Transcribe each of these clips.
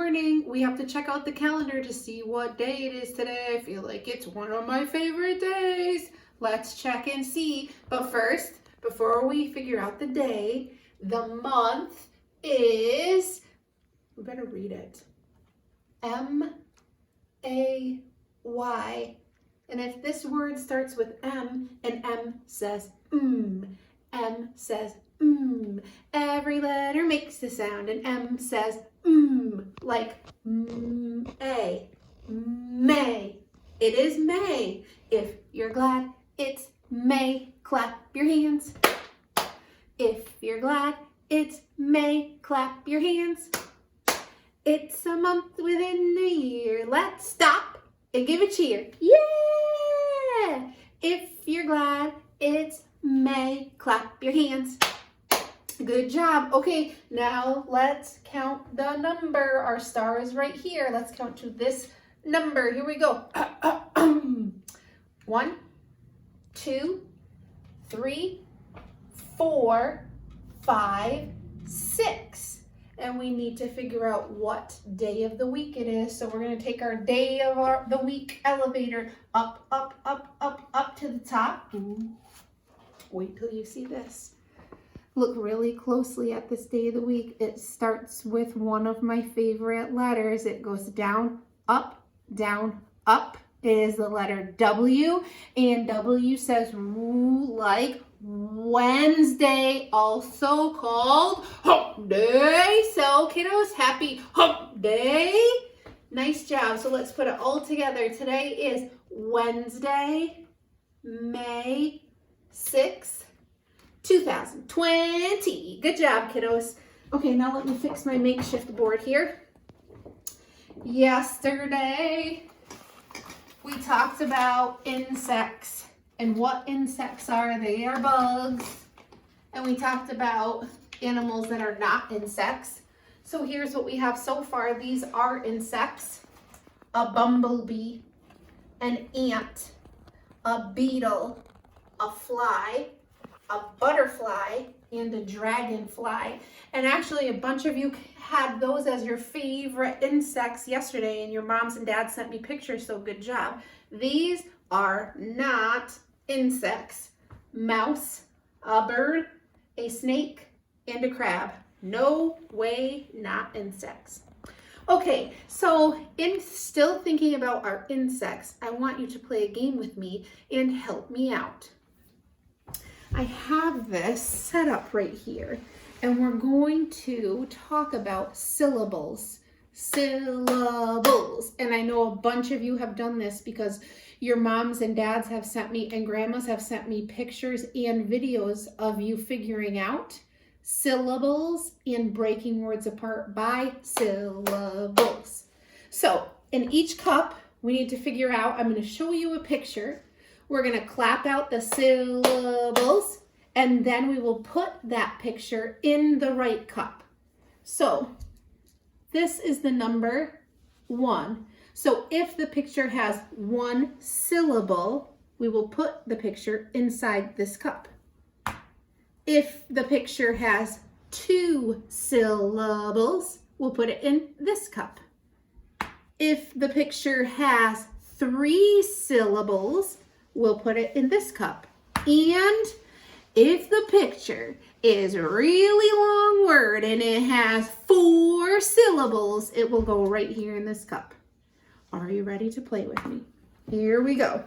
morning. We have to check out the calendar to see what day it is today. I feel like it's one of my favorite days. Let's check and see. But first, before we figure out the day, the month is, we better read it, M-A-Y. And if this word starts with M and M says M says every letter makes a sound, and M says like A, May. It is May. If you're glad it's May, clap your hands. If you're glad it's May, clap your hands. It's a month within the year. Let's stop and give a cheer. Yeah! If you're glad it's May, clap your hands. Good job. Okay, now let's count the number. Our star is right here. Let's count to this number. Here we go. 1, 2, 3, 4, 5, 6. And we need to figure out what day of the week it is. So we're going to take our day of the week elevator up, up, up, up, up to the top. Ooh. Wait till you see this. Look really closely at this day of the week. It starts with one of my favorite letters. It goes down, up, down, up. It is the letter W, and W says like Wednesday, also called Hump Day. So kiddos, happy Hump Day. Nice job. So let's put it all together. Today is Wednesday, May 6th, 2020. Good job, kiddos. Okay, now let me fix my makeshift board here. Yesterday, we talked about insects and what insects are. They are bugs. And we talked about animals that are not insects. So here's what we have so far. These are insects: a bumblebee, an ant, a beetle, a fly, a butterfly, and a dragonfly. And actually a bunch of you had those as your favorite insects yesterday, and your moms and dads sent me pictures, so good job. These are not insects. Mouse, a bird, a snake, and a crab. No way, not insects. Okay, so in still thinking about our insects, I want you to play a game with me and help me out. I have this set up right here, and we're going to talk about syllables. Syllables. And I know a bunch of you have done this because your moms and dads have sent me, and grandmas have sent me pictures and videos of you figuring out syllables and breaking words apart by syllables. So in each cup, we need to figure out, I'm going to show you a picture. We're going to clap out the syllables, and then we will put that picture in the right cup. So this is the number 1. So if the picture has 1 syllable, we will put the picture inside this cup. If the picture has 2 syllables, we'll put it in this cup. If the picture has 3 syllables, we'll put it in this cup. And if the picture is a really long word and it has 4 syllables, it will go right here in this cup. Are you ready to play with me? Here we go.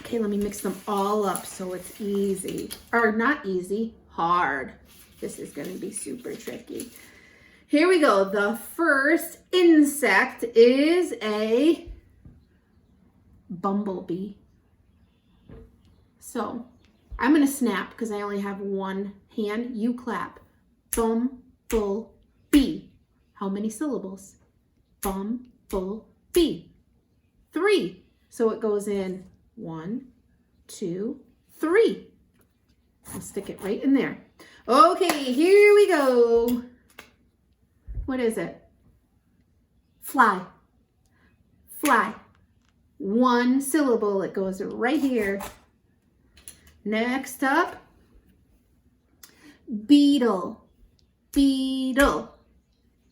Okay, let me mix them all up so it's easy. Or not easy, hard. This is going to be super tricky. Here we go. The first insect is a bumblebee. So I'm going to snap because I only have one hand. You clap. Bumblebee. How many syllables? Bumblebee. 3. So it goes in 1, 2, 3. I'll stick it right in there. Okay, here we go. What is it? Fly. Fly. 1 syllable. It goes right here. Next up, beetle. Beetle.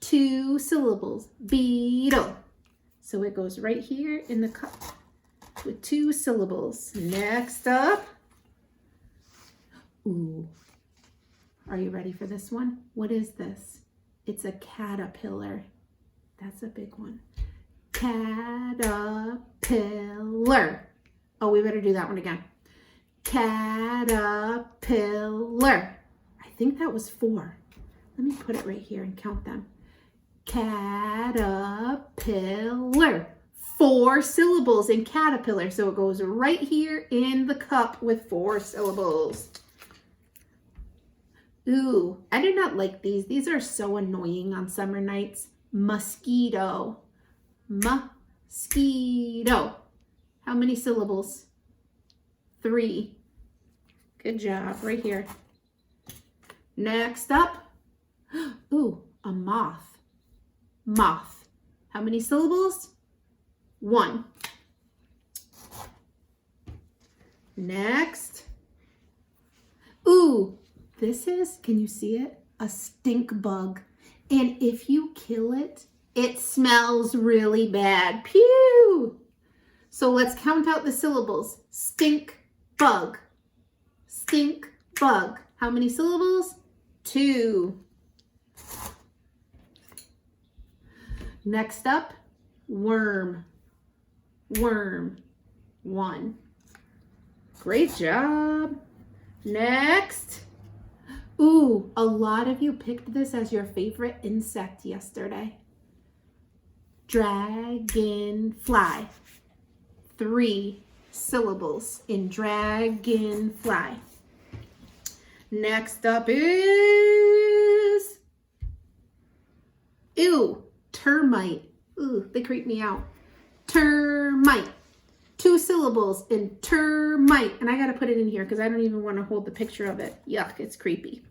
2 syllables, beetle. So it goes right here in the cup with 2 syllables. Next up, ooh, are you ready for this one? What is this? It's a caterpillar. That's a big one. Caterpillar. Oh, we better do that one again. Caterpillar. I think that was 4. Let me put it right here and count them. Caterpillar. 4 syllables in caterpillar. So it goes right here in the cup with 4 syllables. Ooh, I do not like these. These are so annoying on summer nights. Mosquito. Mosquito. How many syllables? 3. Good job, right here. Next up, ooh, a moth. Moth. How many syllables? 1. Next, ooh, this is, can you see it? A stink bug. And if you kill it, it smells really bad. Pew! So let's count out the syllables. Stink bug. Stink bug. How many syllables? 2. Next up, worm. Worm. 1. Great job. Next. Ooh, a lot of you picked this as your favorite insect yesterday. Dragonfly. 3 syllables in dragonfly. Next up is, ew, termite. Ooh, they creep me out. Termite. 2 syllables in termite. And I got to put it in here because I don't even want to hold the picture of it. Yuck, it's creepy.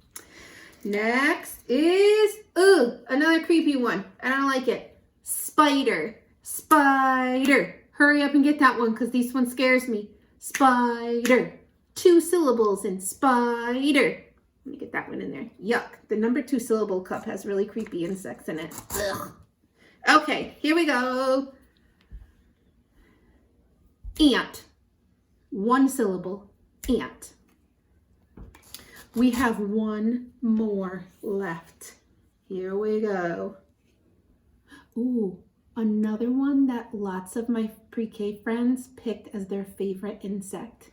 Next is, ooh, another creepy one. I don't like it. Spider. Spider. Hurry up and get that one because this one scares me. Spider. 2 syllables in spider. Let me get that one in there. Yuck. The number 2 syllable cup has really creepy insects in it. Ugh. Okay, here we go. Ant. 1 syllable. Ant. We have 1 more left. Here we go. Ooh, another one that lots of my pre-K friends picked as their favorite insect.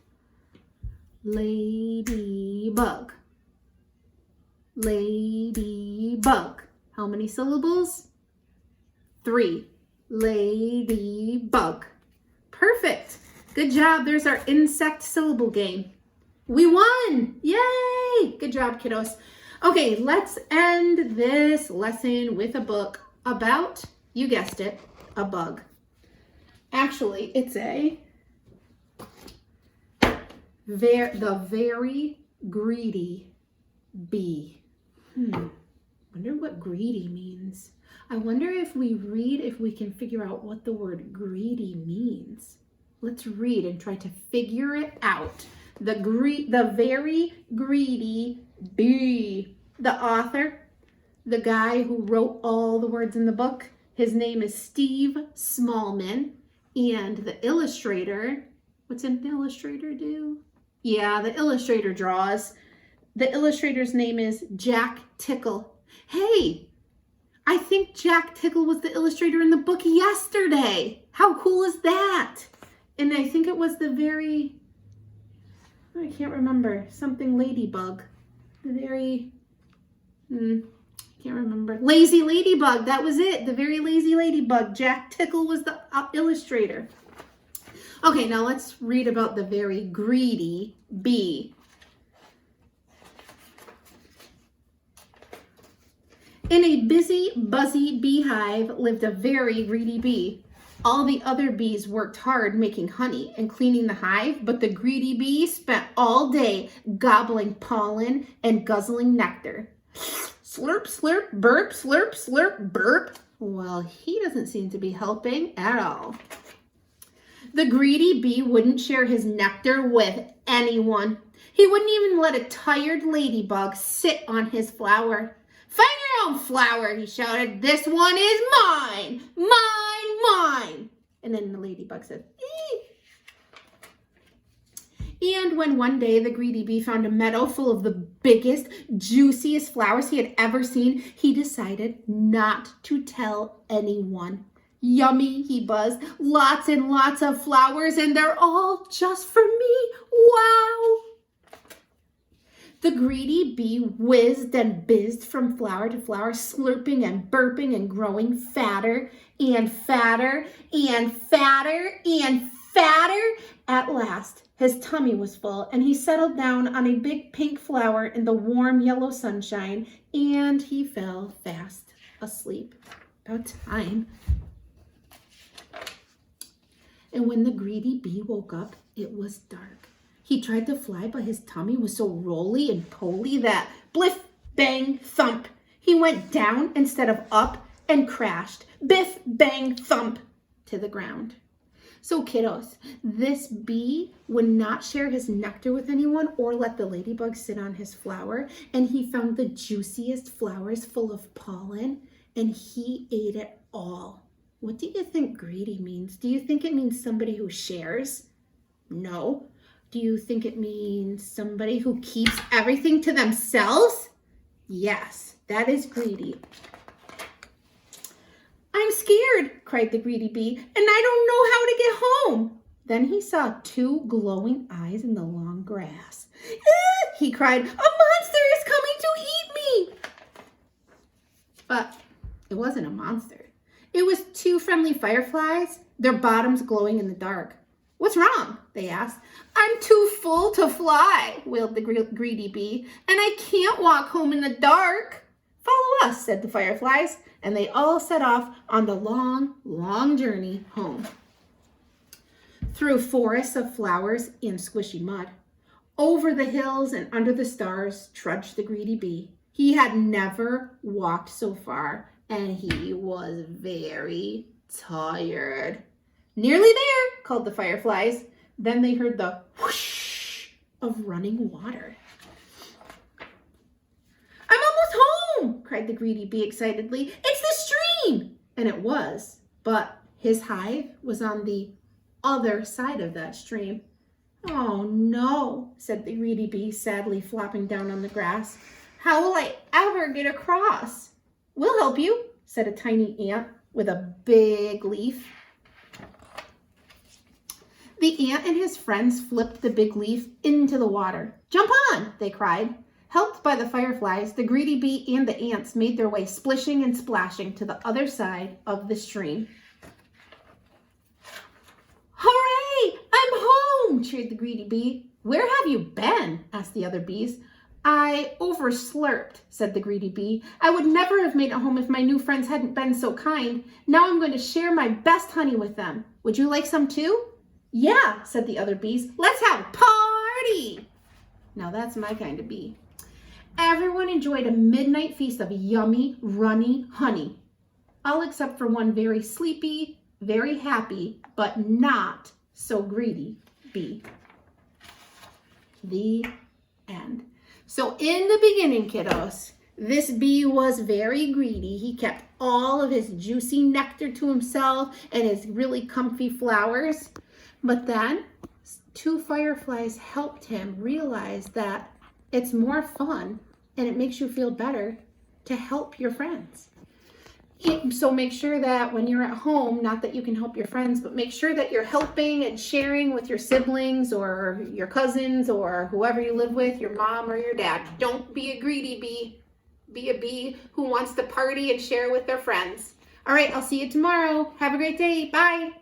Ladybug. Ladybug. How many syllables? 3. Ladybug. Perfect. Good job. There's our insect syllable game. We won. Yay. Good job, kiddos. Okay, let's end this lesson with a book about, you guessed it, a bug. Actually, it's the very greedy bee. Wonder what greedy means. I wonder if we read, if we can figure out what the word greedy means. Let's read and try to figure it out. The very greedy bee. The author, the guy who wrote all the words in the book, his name is Steve Smallman. And the illustrator, what's an illustrator do? Yeah, the illustrator draws. The illustrator's name is Jack Tickle. Hey, I think Jack Tickle was the illustrator in the book yesterday. How cool is that? And I think it was the very, I can't remember, something ladybug. The very, can't remember. Lazy ladybug, that was it. The very lazy ladybug. Jack Tickle was the illustrator. Okay, now let's read about the very greedy bee. In a busy, buzzy beehive lived a very greedy bee. All the other bees worked hard making honey and cleaning the hive, but the greedy bee spent all day gobbling pollen and guzzling nectar. Slurp, slurp, burp, slurp, slurp, burp. Well, he doesn't seem to be helping at all. The greedy bee wouldn't share his nectar with anyone. He wouldn't even let a tired ladybug sit on his flower. Fire own flower, he shouted. This one is mine, mine, mine. And then the ladybug said, ee. And when one day the greedy bee found a meadow full of the biggest, juiciest flowers he had ever seen, he decided not to tell anyone. Yummy, he buzzed. Lots and lots of flowers, and they're all just for me. Wow! The greedy bee whizzed and bizzed from flower to flower, slurping and burping and growing fatter and fatter and fatter and fatter. At last, his tummy was full, and he settled down on a big pink flower in the warm yellow sunshine, and he fell fast asleep. About time. And when the greedy bee woke up, it was dark. He tried to fly, but his tummy was so rolly and poly that bliff, bang, thump. He went down instead of up and crashed, biff, bang, thump, to the ground. So kiddos, this bee would not share his nectar with anyone or let the ladybug sit on his flower. And he found the juiciest flowers full of pollen, and he ate it all. What do you think greedy means? Do you think it means somebody who shares? No. Do you think it means somebody who keeps everything to themselves? Yes, that is greedy. I'm scared, cried the greedy bee, and I don't know how to get home. Then he saw two glowing eyes in the long grass. He cried, a monster is coming to eat me. But it wasn't a monster. It was two friendly fireflies, their bottoms glowing in the dark. What's wrong? They asked. I'm too full to fly, wailed the greedy bee, and I can't walk home in the dark. Follow us, said the fireflies, and they all set off on the long, long journey home. Through forests of flowers and squishy mud, over the hills and under the stars trudged the greedy bee. He had never walked so far, and he was very tired. Nearly there, called the fireflies. Then they heard the whoosh of running water. I'm almost home, cried the greedy bee excitedly. It's the stream! And it was, but his hive was on the other side of that stream. Oh no, said the greedy bee, sadly flopping down on the grass. How will I ever get across? We'll help you, said a tiny ant with a big leaf. The ant and his friends flipped the big leaf into the water. Jump on, they cried. Helped by the fireflies, the greedy bee and the ants made their way splishing and splashing to the other side of the stream. Hooray! I'm home, cheered the greedy bee. Where have you been? Asked the other bees. I overslurped, said the greedy bee. I would never have made it home if my new friends hadn't been so kind. Now I'm going to share my best honey with them. Would you like some too? Yeah, said the other bees. Let's have a party. Now that's my kind of bee. Everyone enjoyed a midnight feast of yummy, runny honey. All except for one very sleepy, very happy, but not so greedy bee. The end. So in the beginning, kiddos, this bee was very greedy. He kept all of his juicy nectar to himself and his really comfy flowers. But then two fireflies helped him realize that it's more fun and it makes you feel better to help your friends. So make sure that when you're at home, not that you can help your friends, but make sure that you're helping and sharing with your siblings or your cousins or whoever you live with, your mom or your dad. Don't be a greedy bee. Be a bee who wants to party and share with their friends. All right, I'll see you tomorrow. Have a great day. Bye.